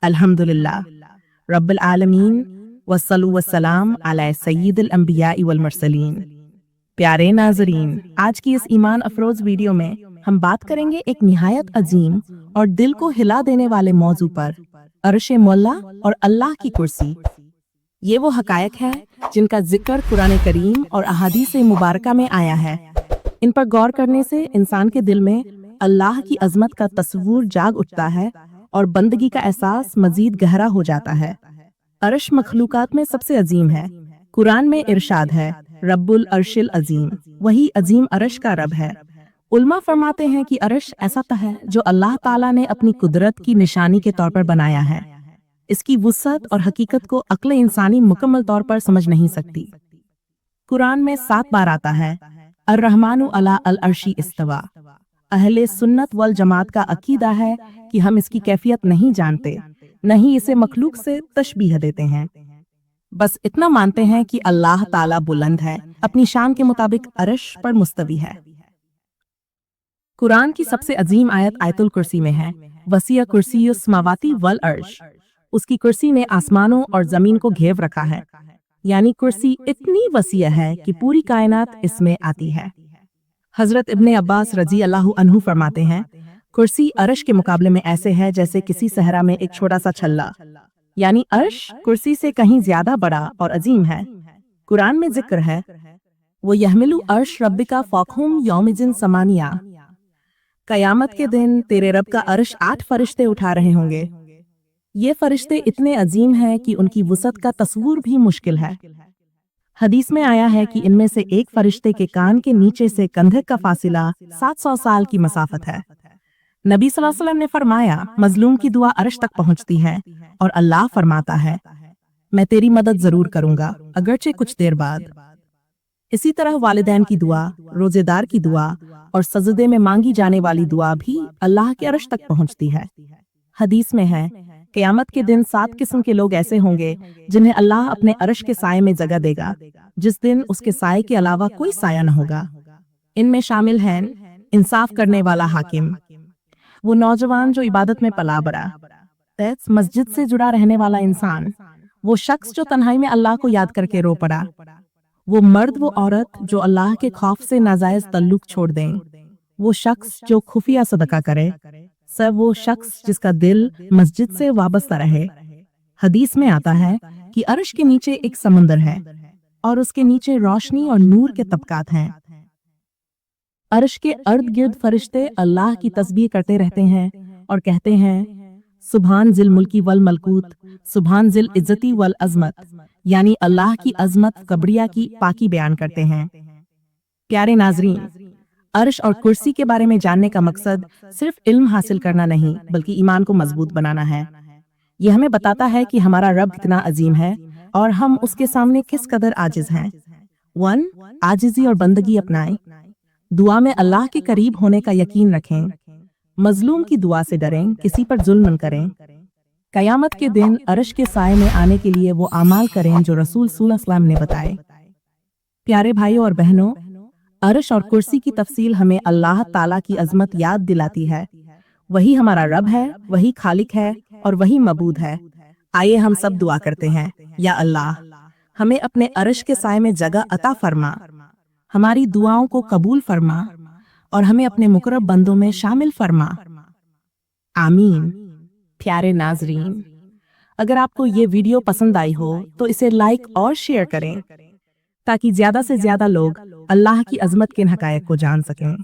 अल्हम्दुलिल्लाह रब्बिल आलमीन वस्सलातु वस्सलाम अला सय्यिदिल अंबिया वल मुरसलीन। प्यारे नाजरीन, आज की इस ईमान अफरोज वीडियो में हम बात करेंगे एक निहायत अजीम और दिल को हिला देने वाले मौजू पर, अर्श मौला और अल्लाह की कुर्सी। ये वो हकायक है जिनका जिक्र कुरान करीम और अहादीस मुबारका में आया है। इन पर गौर करने से इंसान के दिल में अल्लाह की अजमत का तस्वुर जाग उठता है और बंदगी का एहसास मजीद गहरा हो जाता है। अर्श मखलूकात में सबसे अजीम है। कुरान में इरशाद है, रब्बुल अर्शिल अजीम, वही अजीम अर्श का रब है। उल्मा फरमाते हैं कि अर्श ऐसा है जो अल्लाह ताला ने अपनी कुदरत की निशानी के तौर पर बनाया है। इसकी वुसअत और हकीकत को अक्ल इंसानी मुकम्मल तौर पर समझ नहीं सकती। कुरान में 7 बार आता है, अर्रहमानु अला अल अर्शी इस्तवा। अहले सुन्नत वल जमात का अकीदा है कि हम इसकी कैफियत नहीं जानते, नहीं इसे मखलूक से तशबीह देते हैं। बस इतना मानते हैं कि अल्लाह ताला बुलंद है, अपनी शान के मुताबिक अर्श पर मुस्तवी है। कुरान की सबसे अजीम आयत आयतुल कुर्सी में है, वसिया कुर्सीयुस समावाती वल अर्श। उसकी कुर्सी ने आसमानों और जमीन को घेर रखा है, यानी कुर्सी इतनी वसीय है कि पूरी कायनात इसमें आती है। हजरत इब्ने अब्बास रजी अल्लाहु अन्हु फरमाते हैं, कुर्सी अर्श के मुकाबले में ऐसे है जैसे किसी सहरा में एक छोटा सा छल्ला, यानी अर्श कुर्सी से कहीं ज्यादा बड़ा और अजीम है। कुरान में जिक्र है, वो यहमिलु अर्श रब्बिका फौकहुम यौमिजिन समानिया। कयामत के दिन तेरे रब का अर्श 8 फरिश्ते उठा रहे होंगे। ये फरिश्ते इतने अजीम हैं कि उनकी वुसअत का तस्वुर भी मुश्किल है। हदीस में आया है कि इनमें से एक फरिश्ते के कान के नीचे से कंधे का फासिला 700 साल की मसाफत है। नबी सल्लल्लाहु अलैहि वसल्लम ने फरमाया, मजलूम की दुआ अर्श तक पहुंचती है और अल्लाह फरमाता है, मैं तेरी मदद जरूर करूंगा, अगरचे कुछ देर बाद। इसी तरह वालिदैन की दुआ, रोजेदार की दुआ और सजदे में मांगी जाने वाली दुआ भी अल्लाह के अर्श तक पहुंचती है। हदीस में है, क़यामत के दिन 7 किस्म के लोग ऐसे होंगे जिन्हें अल्लाह अपने अर्श के साये में जगह देगा, जिस दिन उसके साये के अलावा कोई साया न होगा। इनमें शामिल हैं इंसाफ करने वाला हाकिम, वो नौजवान जो इबादत में पला बड़ा, मस्जिद से जुड़ा रहने वाला इंसान, वो शख्स जो तन्हाई में अल्लाह को याद करके रो पड़ा, वो मर्द वो औरत जो अल्लाह के खौफ से नाजायज तल्लुक छोड़ दें, वो शख्स जो खुफिया सदका करे, सब वो शख्स जिसका दिल मस्जिद से वाबस्ता रहे। हदीस में आता है कि अर्श के नीचे एक समंदर है और उसके नीचे रोशनी और नूर के तबकात हैं। अर्श के अर्द गिर्द फरिश्ते अल्लाह की तस्बीह करते रहते हैं और कहते हैं, सुभान जिल मुल्की वल मलकूत, सुभान जिल इज्जती वल अजमत, यानी अल्लाह की अजमत कबरिया की पाकी बयान करते हैं। प्यारे नाजरीन, अर्श और कुर्सी के बारे में जानने का मकसद सिर्फ इल्म हासिल करना नहीं, बल्कि ईमान को मजबूत बनाना है। यह हमें बताता है कि हमारा रब कितना अजीम है और हम उसके सामने किस कदर आजिज हैं। 1. आजिजी और बंदगी अपनाएं। दुआ में अल्लाह के करीब होने का यकीन रखें। मजलूम की दुआ से डरें, किसी पर जुल्म न करें। कयामत के दिन अर्श के साये में आने के लिए वो आमाल करें जो रसूल सल्लल्लाहु अलैहि वसल्लम ने बताए। प्यारे भाइयों और बहनों, अर्श और कुर्सी की तफसील हमें अल्लाह ताला की अजमत याद दिलाती है। वही हमारा रब है, वही खालिक है और वही मबूद है। आइए हम सब दुआ करते हैं, या अल्लाह हमें अपने अर्श के साये में जगह अता फरमा, हमारी दुआओं को कबूल फरमा और हमें अपने मुकर्रब बंदों में शामिल फरमा। आमीन। प्यारे नाजरीन, अगर आपको ये वीडियो पसंद आई हो तो इसे लाइक और शेयर करें ताकि ज्यादा से ज्यादा लोग अल्लाह की अजमत के इन हकायक को जान सकें।